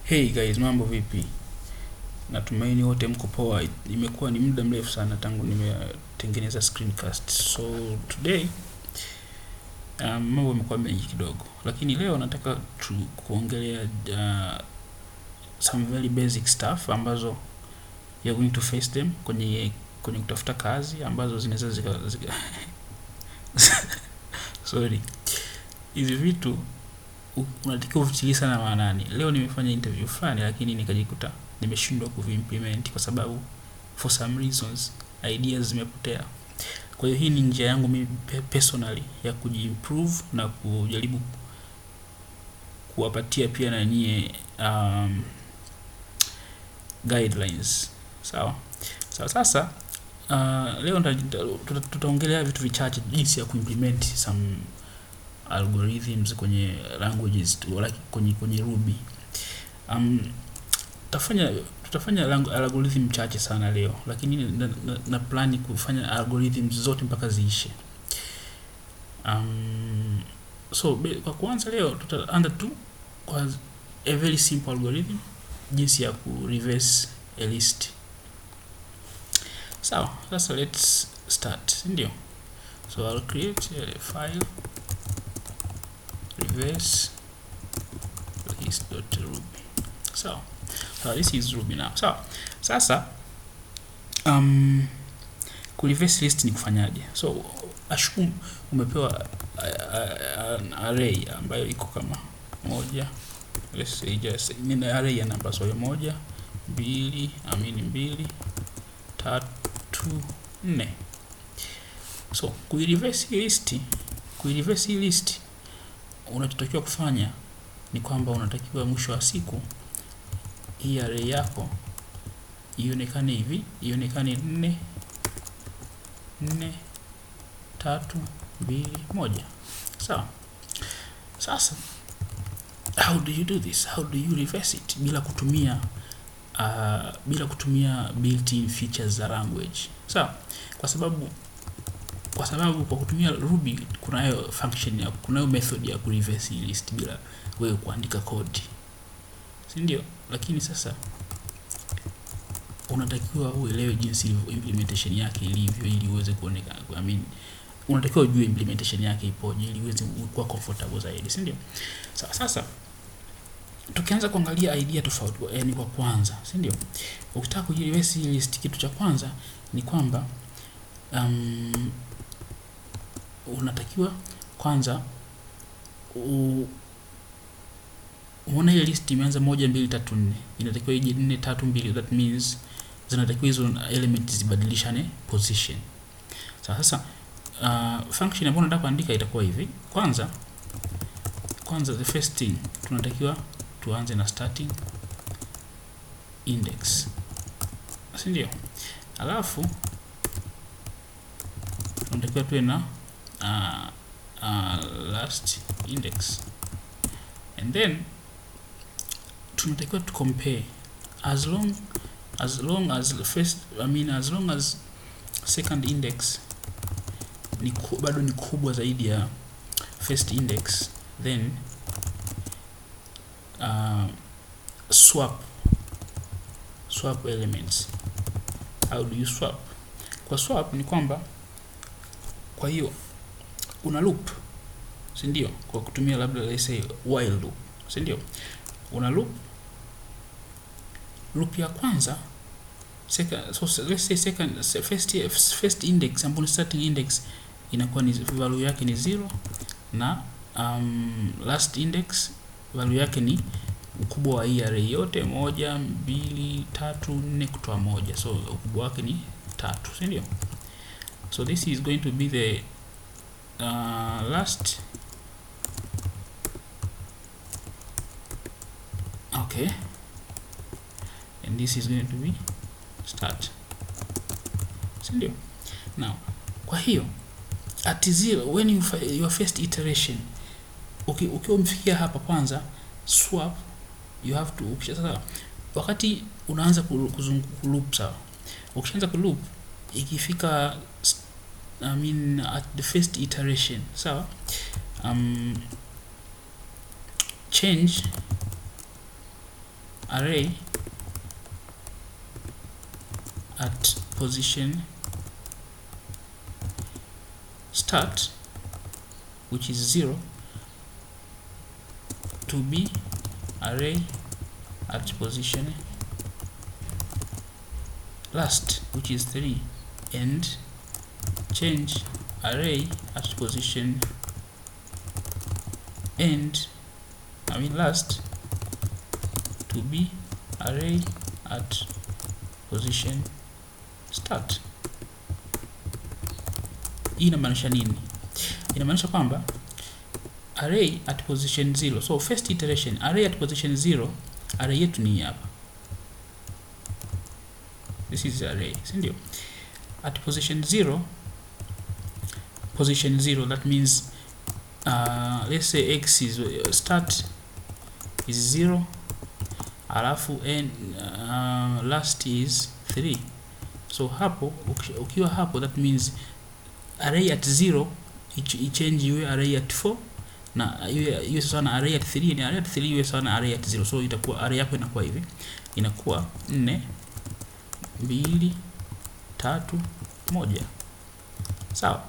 Hey guys, mambo vipi? Natumaini wote mko poa. Imekuwa ni muda mrefu sana tangu nimetengeneza screencast. So today mambo yamekuwa mengi kidogo, lakini leo nataka kuongelea some very basic stuff ambazo you're going to face them kwenye kutafuta kazi ambazo zinaweza zika sorry. Hizi vitu unatakiwa uvitilie sana maanani. Leo nimefanya interview fulani lakini nikajikuta nimeshindwa kuvimplement kwa sababu for some reasons ideas zimepotea. Kwa hiyo hii ni njia yangu mimi personally ya kujiimprove na kujaribu kuwapatia pia na nyie guidelines. Sawa. Sasa leo tutaongelea vitu vichache jinsi ya kuimplement some algorithms kwenye languages kwenye Ruby. Tutafanya algorithm chache sana leo, lakini na plan kufanya algorithms zote mpaka ziishe. So kwa kuanza leo tutaanza tu kwa a very simple algorithm, jinsi ya ku reverse a list. Sawa, sasa let's start, ndio. So I'll create a file reverse list.ruby. So this is Ruby now. So sasa ku reverse list ni kufanyaje? So assume umepewa an array ambayo iko kama moja, let's say just ni array ya namba, so 1 2 2 3 4. So ku reverse list unachotakiwa kufanya ni kwamba unatakiwa mwisho wa siku hii array yako ionekane hivi, ionekane 4 4 3 2 1. Sawa. Sasa how do you do this? How do you reverse it bila kutumia built-in features za language? Sawa. Kwa sababu kwa kutumia Ruby kunayo function kunayo method ya ku reverse list bila wewe kuandika code, si ndio? Lakini sasa unatakiwa uelewe jinsi implementation yake ilivyo ili uweze kuonekana. Unatakiwa ujue implementation yake ipoje ili uweze kuwa comfortable zaidi, si ndio? Sasa tukianza kuangalia idea tofauti, yani kwa kwanza, si ndio? Ukitaka ku reverse list, kitu cha kwanza ni kwamba unatakiwa kwanza uone ile list imeanza 1 2 3 4, inatakiwa ije 4 3 2. That means zinatakiwa hizo elements zibadilishane position. Sasa function ambayo nataka kuandika itakuwa hivi. Kwanza the first thing tunatakiwa tuanze na starting index, si ndio? Alafu tunatakiwa tuwe na last index, and then tunatakiwa to compare as long as first, as long as second index bado ni kubwa zaidi ya first index, then swap elements. How do you swap? Kwa swap ni kwamba, kwa hiyo una loop, si ndio? Kwa kutumia labda let's say while loop, si ndio? Una loop ya kwanza second, so let's say first index ambapo starting index inakuwa ni value yake ni 0, na last index value yake ni ukubwa wa hii array yote 1 2 3 4 kutoa 1, so ukubwa wake ni 3, si ndio? So this is going to be the last, okay, and this is going to be start, si ndio? Now kwa hiyo at 0 when your first iteration, ukiwa umefikia hapa, kwanza swap you have to sasa wakati unaanza loop, sawa, ukishaanza ku loop ikifika at the first iteration, sawa, change array at position start, which is 0, to be array at position last, which is 3, and change array at position last to be array at position start. Hii inamaanisha nini? Inamaanisha kwamba array at position 0. So first iteration, array at position 0, array yetu ni hapa. This is array, si ndio? At position 0, that means let's say x is start is 0, alafu and last is 3. So hapo ukiwa hapo, that means array at 0 change iwe array at 4, na iwe sawa na array at 3, ni array at 3 iwe sawa na array at 0. So itakuwa array yako inakuwa hivi, inakuwa 4 2 3 1. Sawa,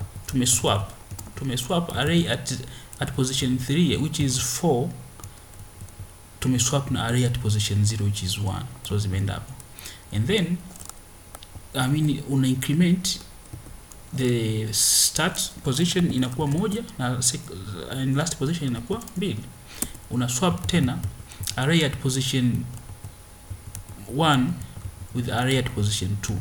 tumeswap array at position 3, which is 4, tumeswap na array at position 0, which is 1. So zimeenda hapo, and then una increment the start position inakuwa 1 na and last position inakuwa 2. Una swap tena array at position 1 with array at position 2.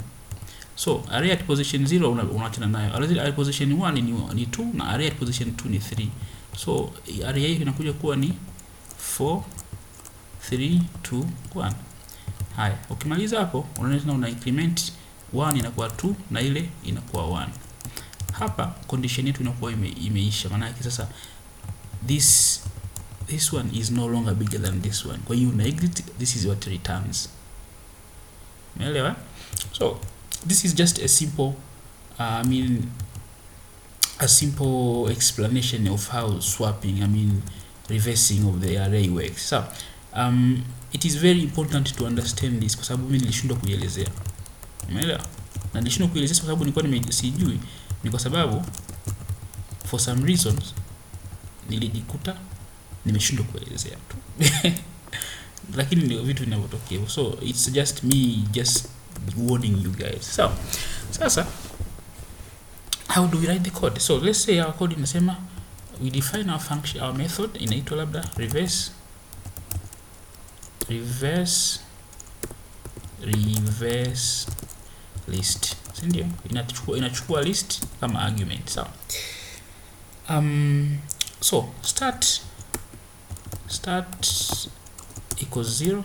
So array at position 0 unachana nayo, array at position 1 ni 2 na array at position 2 ni 3. So array hii inakuja kuwa ni 4 3 2 1. Haya, ukimaliza hapo unaona una increment 1 inakuwa 2 na ile inakuwa 1. Hapa condition yetu inakuwa imeisha, maana yake sasa this one is no longer bigger than this one. Kwa hiyo una exit, this is what returns. Umeelewa? So this is just a simple a simple explanation of how swapping, reversing of the array works. So it is very important to understand this, kwa sababu mimi nilishindwa kuielezea. Umeelewa? Na nilishindwa kuielezea kwa sababu nilikuwa sijui, ni kwa sababu for some reasons nilijikuta nimeshindwa kuelezea tu. Lakini ndio vitu vinavyotokea. So it's just me warning you guys. So sasa, how do we write the code? So let's say our code inasema we define our function, our method inaitwa labda reverse list, si ndio? Inachukua list kama argument. So so start equals 0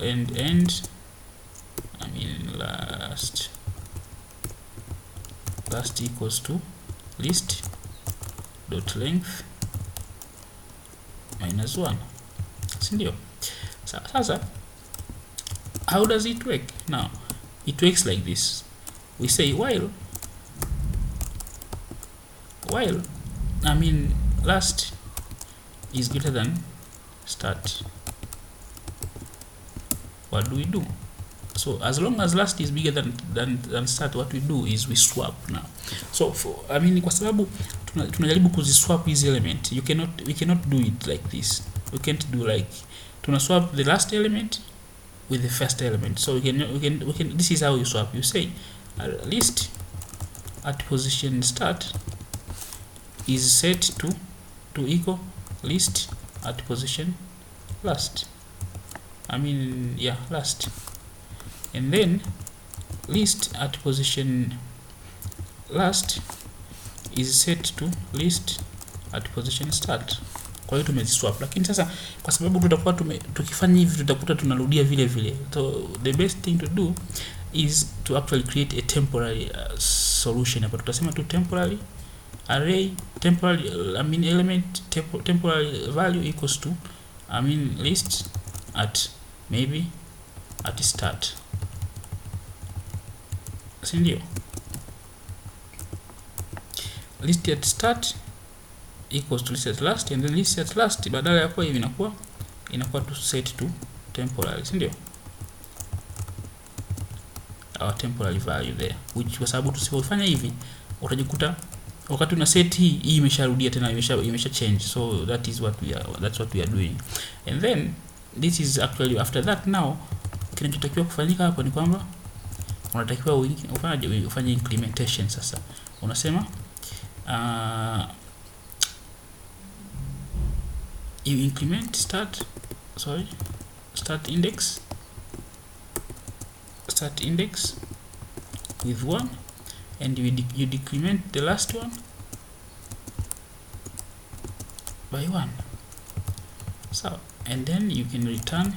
and end last equals to list dot length -1, si ndio? Sasa how does it work? Now it works like this. We say while last is greater than start, what do we do? So as long as last is bigger than start, what we do is we swap now. So kwa sababu tunajaribu kuziswap hizi element, we cannot do it like this. We can't do like tuna swap the last element with the first element. So we can this is how you swap. You say list at position start is set to equal list at position last. Last. And then list at position last is set to list at position start. Kwa hiyo tumeziswap, lakini sasa kwa sababu tutakuwa tukifanya hivi tutakuta tunarudia vile vile. So the best thing to do is to actually create a temporary solution. Hapa tutasema tu temporary array, temporary element, temporary value equals to list at maybe at start, si ndio? List at start equals to list at last, and then list at last badala ya kwa hivi inakuwa to set to temporary, si ndio? Our temporary value there, which kwa sababu tusipofanya hivi utajikuta wakati una set hii imesharudia tena, imesha change. So that's what we are doing. And then this is actually after that. Now kinachotakiwa kufanyika hapo ni kwamba unatakiwa ufanye implementation. Sasa unasema you increment start index with 1, and you decrement the last one by 1. So and then you can return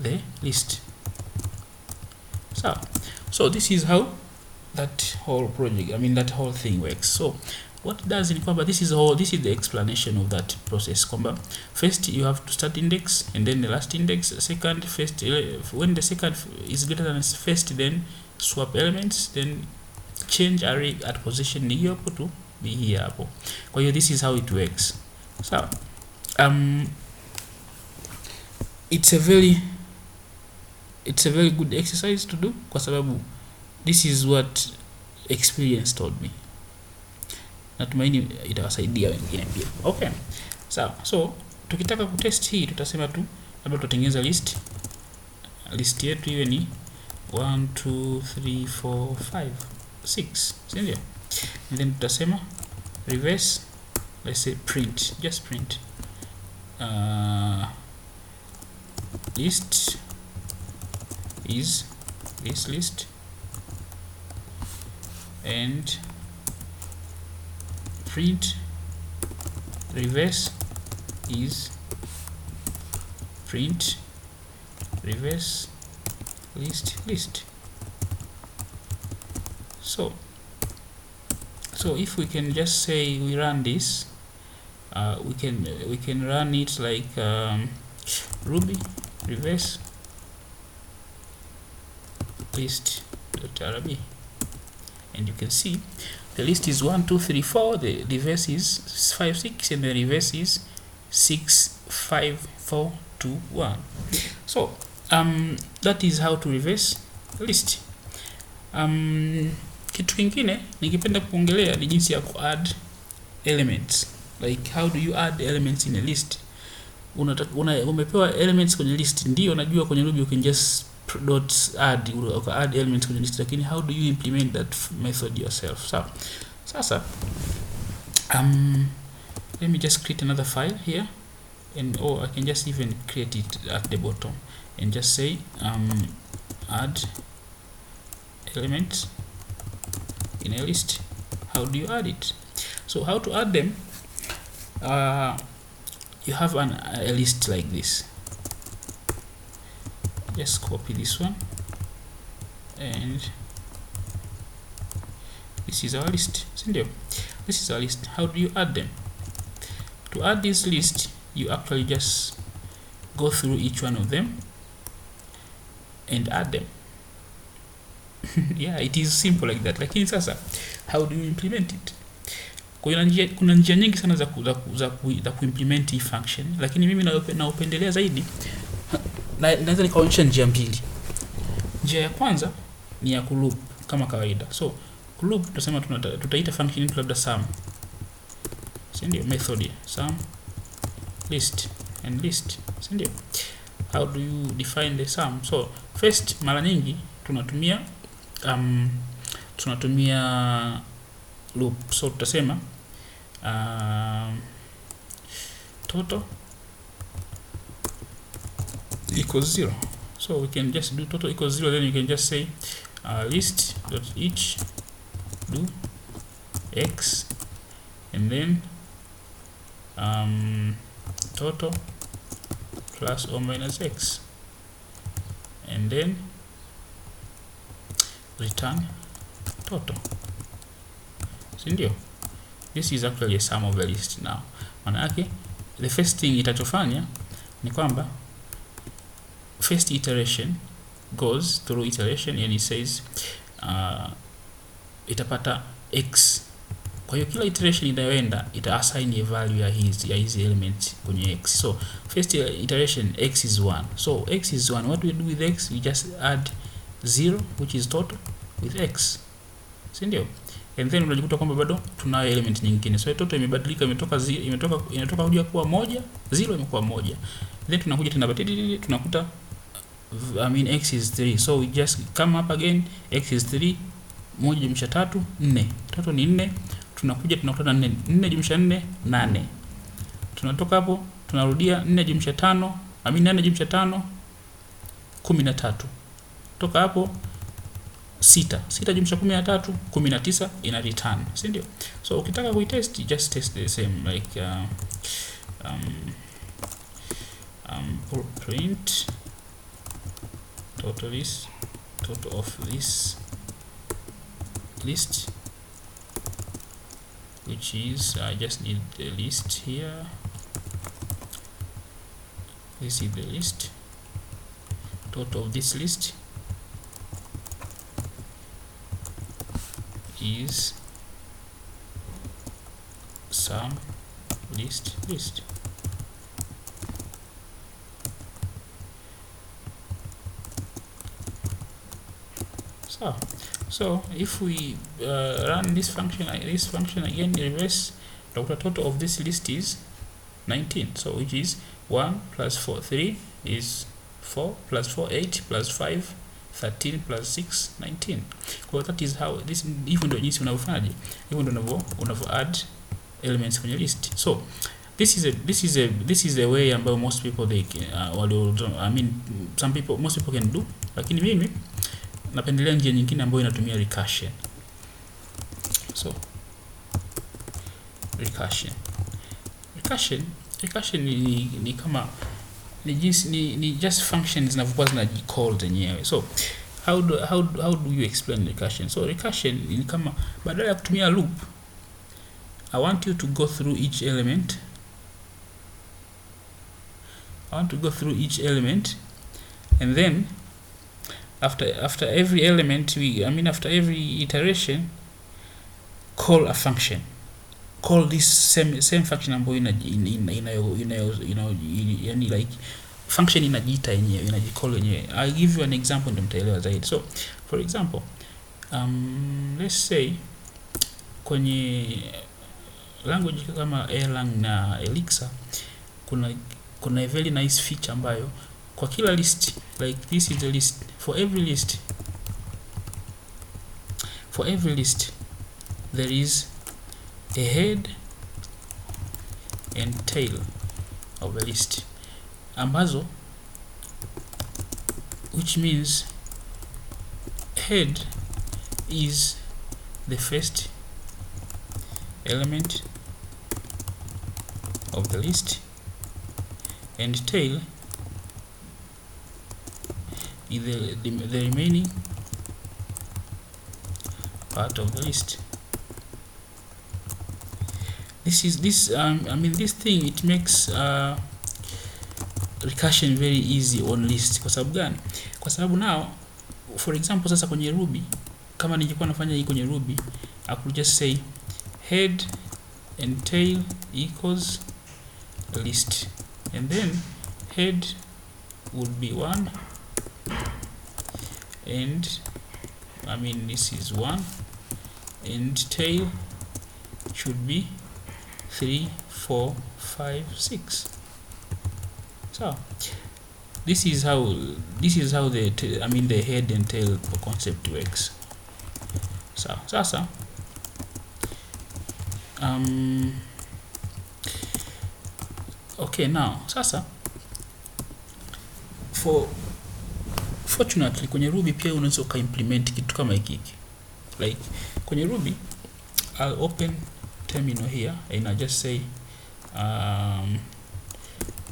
the list. So this is how that whole project, that whole thing works. So what it does in kwamba this is the explanation of that process. Kwamba first you have to start index and then the last index, second first, when the second is greater than first, then swap elements, then change array at position hiyo hapo to be here hapo. Kwa hiyo this is how it works. So it's a very good exercise to do kwa sababu this is what experience told me. Natumaini itawasaidia wengine pia. Okay. So tukitaka kutest hii tutasema tu labda tutatengeneza list yetu iwe ni 1 2 3 4 5 6, si ndio? And then tutasema reverse, let's say print, just print list is this list, and print reverse is print reverse list. So if we can just say we run this, we can run it like ruby reverse list.rb, and you can see the list is 1 2 3 4, the reverse is 5 6, and the reverse is 6 5 4 2 1. So that is how to reverse the list. Kitu kingine nikipenda kuongelea ni jinsi ya ku-add elements. Like how do you add elements in a list? Umepewa elements kwenye list, ndio najua kwenye Ruby you can just add elements kwenye list, lakini how do you implement that method yourself? So sasa let me just create another file here, and I can just even create it at the bottom and just say add elements in a list. How do you add it? So how to add them, you have a list like this. Just copy this one, and this is our list. This is our list. How do you add them? To add this list, you actually just go through each one of them and add them. Yeah, it is simple like that. Lakini sasa how do you implement it? Kuna njia nyingi sana za kuimplement hii function, lakini mimi naopendelea zaidi naweza nikaonyesha njia mbili. Njia ya kwanza ni ya kuloop kama kawaida. So kuloop tutasema tutaita function yetu labda sum, si ndio? Method sum list and list, si ndio? How do you define the sum? So first, mara nyingi tunatumia loop. So tutasema total equals 0. So we can just do total equals 0, then you can just say list dot each do x, and then total plus or minus x, and then return total. Sindio? This is actually a sum of a list now. Maana yake the first thing itachofanya ni kwamba first iteration goes through iteration, and it says itapata x. Kwa hiyo kila iteration inayoenda ita assign a value ya hizi elements kwenye x. So first iteration x is 1. So x is 1. What we do with x? We just add 0 which is total with x. Si ndio? And then unajikuta kwamba bado tunayo element nyingine. So total imebadilika, inatoka kuja kuwa 1, 0 imekuwa 1. Then tunakuja tena tunakuta x is 3. So we just come up again, x is 3, 1 jumlisha 3 4. Total ni 4. Tunakuja tunakuta 4 jumlisha 4 8. Tunatoka hapo tunarudia 4 jumlisha 5, 8 jumlisha 5 13. Toka hapo 6 jumlisha 13 19 ina return, si ndio? So ukitaka kuitest just test the same like print total of this list, which is I just need the list here. This is the list, total of this list is sum list. So if we run this function again in reverse, the total of this list is 19. So which is 1 plus 4 3 is 4 plus 4 8 plus 5 13 plus 6 19. Well, that is how this, even ndio jinsi unavyofanyaje, even ndio unavyo add elements kwenye list. So this is a way ambayo most people most people can do, lakini mimi napendelea njia nyingine ambayo inatumia recursion. So recursion ni kama ni just functions zinavyokuwa zinajicall zenyewe. So how do you explain recursion? So recursion ni kama badala ya kutumia loop, I want you to go through each element. And then after every element after every iteration, call a function. Call this same function ambayo yani like function inajiita yenyewe, inajicall yenyewe. I'll give you an example ndio mtaelewa zaidi. So for example, let's say kwenye language kama Erlang na Elixir kuna a very nice feature ambayo kwa kila list, like this is the list, for every list there is a head and tail of a list, ambazo which means head is the first element of the list and tail is the remaining part of the list. This thing, it makes recursion very easy on list. Kwa sababu gani? Kwa sababu now for example sasa kwenye Ruby, kama ningekuwa nafanya hii kwenye Ruby, I could just say head and tail equals list, and then head would be 1 and this is 1 and tail should be 3 4 5 6. So this is how the head and tail concept works. So sasa okay, now sasa fortunately kwenye Ruby pia unaweza ukaimplement kitu kama hiki. Like kwenye Ruby, I'll open terminal here and I'll just say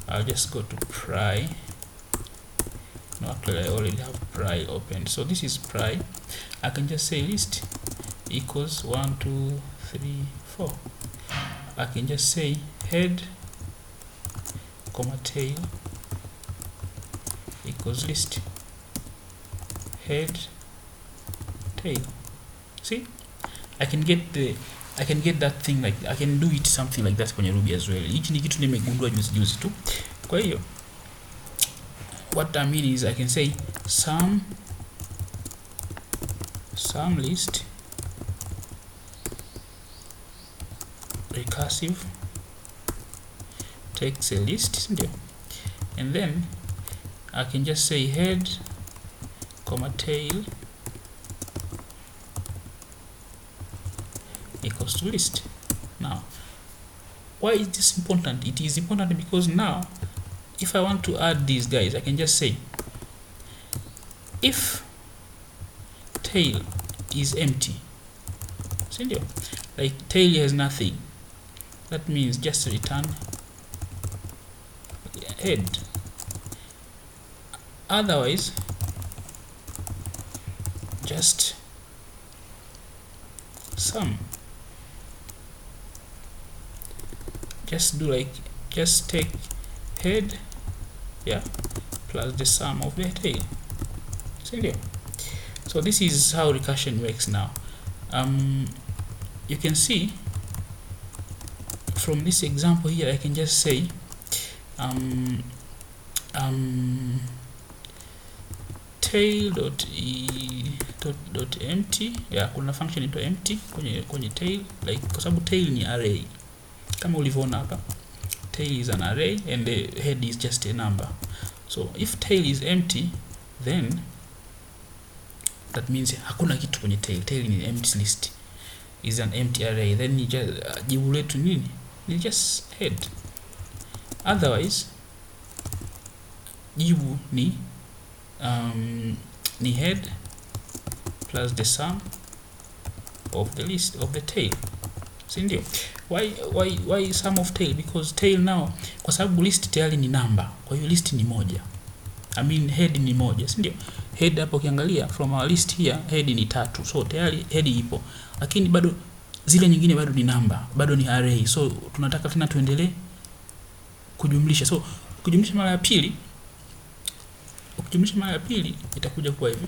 I'll just go to pry. No, actually I already have pry open. So this is pry. I can just say list equals 1 2 3 4. I can just say head comma tail equals list head tail. See, I can get that thing, like I can do it something like that kwenye Ruby as well. Hichi ni kitu nimegundua juzi tu. Kwa hiyo what I mean is I can say sum list recursive takes a list, and then I can just say head comma tail equals to list. Now, why is this important? It is important because now if I want to add these guys, I can just say if tail is empty, like tail has nothing, that means just return head. Otherwise, just sum. Just take head, plus the sum of the tail. So this is how recursion works now. You can see from this example here, I can just say tail dot empty. Kuna function into empty kwenye tail, like kwa sababu tail ni array kama ulivyoona hapa. Tail is an array and the head is just a number. So if tail is empty, then that means hakuna kitu kwenye tail. Tail ni empty list, is an empty array. Then ni jibu letu nini? Ni just head. Otherwise jibu ni head plus the sum of the list of the tail. Sindio? Why sum of tail? Because tail now, kwa sababu list tayari ni number, kwa hiyo list ni moja. I mean head ni moja, sindio? Head hapo ukiangalia from our list here, head ni 3. So tayari head ipo. Lakini bado zile nyingine bado ni number, bado ni array. So tunataka tena tuendelee kujumlisha. So kujumlisha mara ya pili, itakuja kuwa hivi.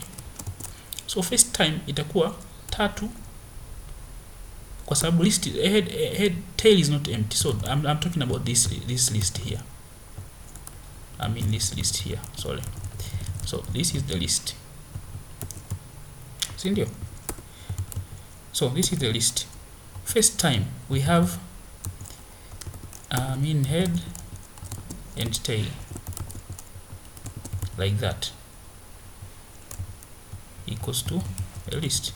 So first time itakuwa 3 kwa sababu list head tail is not empty. So I'm talking about this list here. I mean this list here, sorry. So this is the list. Sindio? So this is the list. First time we have head and tail, like that, equals to a list.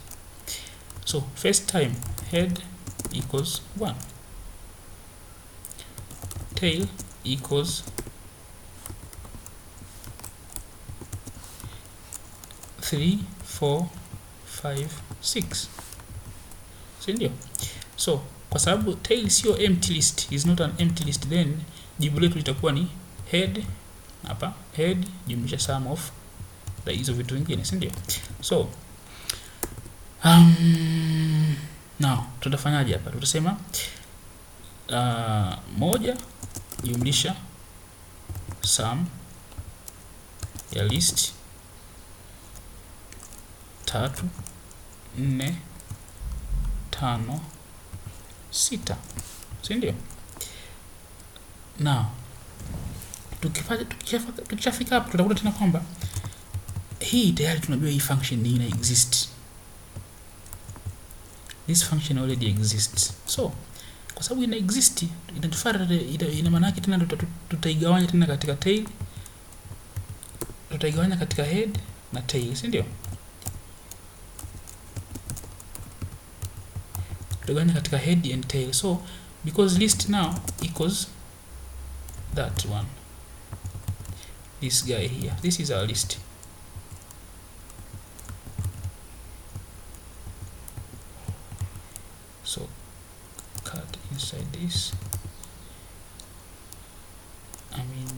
So first time head equals 1, tail equals 3, 4, 5, 6. Sindio? So kwa sababu tail sio empty list, is not an empty list, then jibu letu litakuwa ni head hapa, head jumlisha sum of hizo vitu vingine, sindio? So now tutafanyaje hapa? Tutasema moja jumlisha sum ya list 3, 4, 5, 6, sindio? Now tukishafika hapo tutakuta tena kwamba hii tayari tunajua hii function ina exist. This function already exists. So kwa sababu ina exist, ina maana yake tena tutaigawanya tena katika tail, tutaigawanya katika head na tail, si ndio? Tutagawanya katika head and tail. So because list now equals that one, this guy here, this is our list. So cut inside this,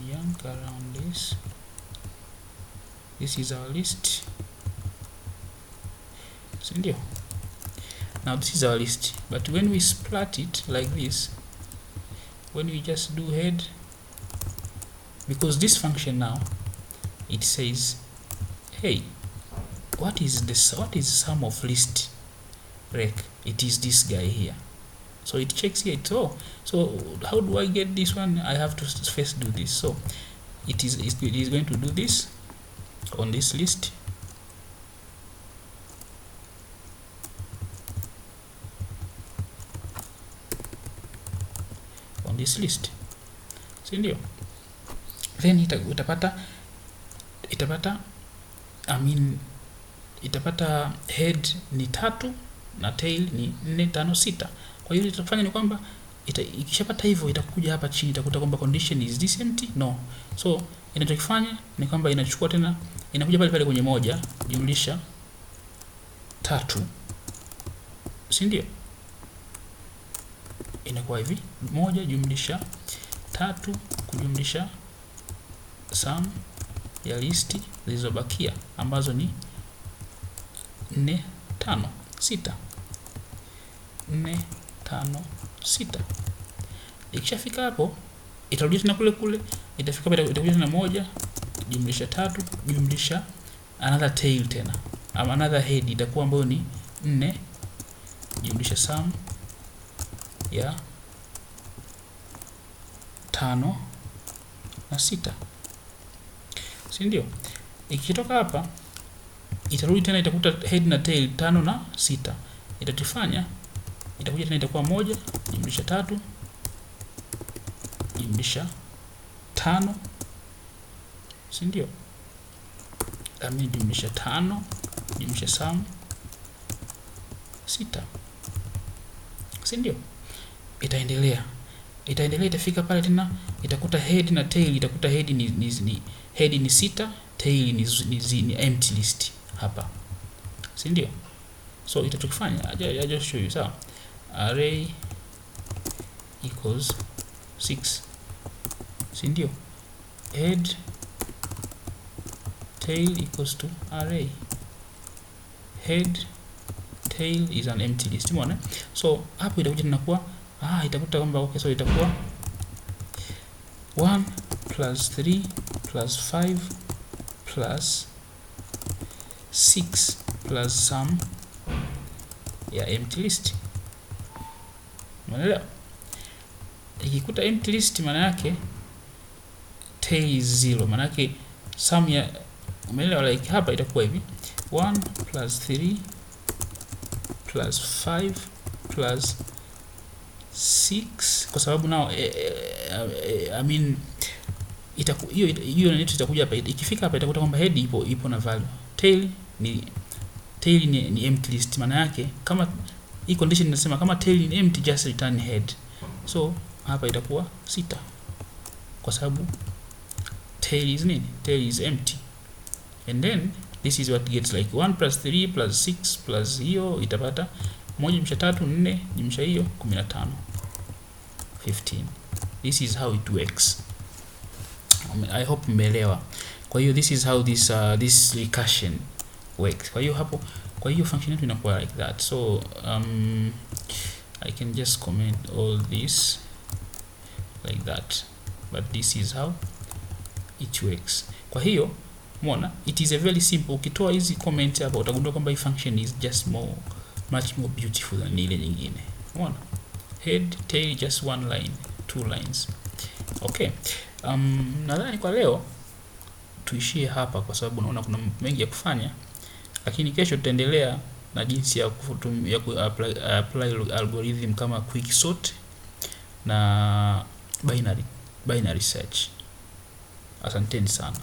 yank around this. This is our list. Sindio? Now this is our list, but when we split it like this, when we just do head, because this function now it says, hey, what is sum of list rec? it is this guy here. So it checks here. So how do I get this one? I have to first do this. So it is going to do this on this list. On this list, si ndio? Then itapata itapata head ni 3 na tail ni 4 5 6. Kwa hiyo itafanya ni kwamba ikishapata hivyo itakuja hapa chini itakuta kwamba condition is this empty no. So inachokifanya ni kwamba inachukua tena, inakuja pale pale kwenye 1 jumlisha 3, si ndio? Inakuwa hivi 1 jumlisha 3 kujumlisha sum ya listi zilizobakia ambazo ni 4 5 6. 4 5 6. Ikishafika hapo itarudi tena kule itafika pale itakuja tena 1 jumlisha 3 jumlisha another tail tena ama another head itakuwa ambayo ni 4 jumlisha sum ya 5 na 6, si ndio? Ikitoka hapa itarudi tena itakuta head na tail 5 na 6. Itatufanya itakuja tena itakuwa 1 jumlisha 3 jumlisha 5, si ndio? Jumlisha 5 jumlisha sum 6, si ndio? Itaendelea itafika pale tena itakuta head na tail, itakuta head ni head ni 6, tail ni empty list hapa, si ndio? So itatokifanya I just show you sawa. Array equals 6, si ndio? Head tail equals to array. Head tail is an empty list, umeona? So hapo itakuja tunakuwa itakuta kwamba okay, so itakuwa 1 plus 3 plus 5 plus 6 plus sum ya empty list. Umeelewa? Ikikuta empty list maana yake tail is 0, maana yake sum ya, umeelewa? Like hapa itakuwa hivi 1 plus 3 plus 5 plus 6 kwa sababu nao hiyo netu itakuja hapa. Ikifika hapa itakuta kwamba head ipo na value, tail ni empty list. Maana yake kama hii condition inasema kama tail ni empty just return head, so hapa itakuwa 6 kwa sababu tail is empty. And then this is what gets like 1 plus 3 plus 6 plus hiyo itapata 1 jumlisha 3 4 jumlisha hiyo 15 15. This is how it works. I hope mmeelewa. Kwa hiyo this is how this recursion works. Kwa hiyo function yetu inakuwa like that. So I can just comment all this like that, but this is how it works. Kwa hiyo umeona, it is a very simple. Ukitoa hizi comment hapa utagundua kwamba hii function is just much more beautiful than ile nyingine. Umeona, head tail just one line, 2 lines. Okay, nadhani kwa leo tuishie hapa kwa sababu naona kuna mengi ya kufanya, lakini kesho tutaendelea na jinsi ya apply algorithm kama quick sort na binary search. Asanteni sana.